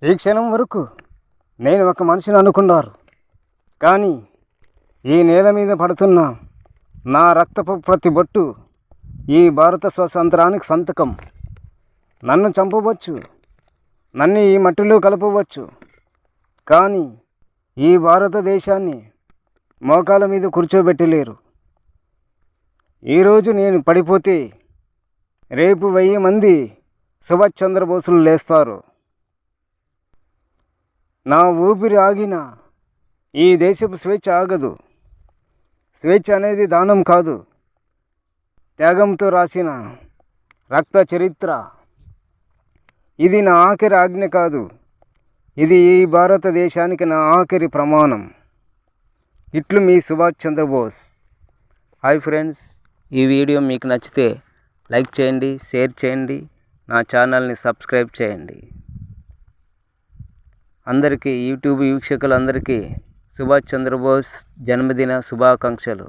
ఈ క్షణం వరకు నేను ఒక మనిషిని అనుకున్నారు, కానీ ఈ నేల మీద పడుతున్న నా రక్తపు ప్రతి బొట్టు ఈ భారత స్వాతంత్రానికి సంతకం. నన్ను చంపవచ్చు, నన్ను ఈ మట్టిలో కలపవచ్చు, కానీ ఈ భారతదేశాన్ని మోకాల మీద కూర్చోబెట్టలేరు. ఈరోజు నేను పడిపోతే రేపు 1000 మంది సుభాష్ చంద్రబోసులు లేస్తారు. నా ఊపిరి ఆగిన ఈ దేశపు స్వేచ్ఛ ఆగదు. స్వేచ్ఛ అనేది దానం కాదు, త్యాగంతో రాసిన రక్త చరిత్ర. ఇది నా ఆఖరి ఆజ్ఞ కాదు, ఇది ఈ భారతదేశానికి నా ఆఖరి ప్రమాణం. ఇట్లు మీ సుభాష్ చంద్రబోస్. హాయ్ ఫ్రెండ్స్, ఈ వీడియో మీకు నచ్చితే లైక్ చేయండి, షేర్ చేయండి, నా ఛానల్ని సబ్స్క్రైబ్ చేయండి. అందరికీ యూట్యూబ్ వీక్షకులందరికీ సుభాష్ చంద్రబోస్ జన్మదిన శుభాకాంక్షలు.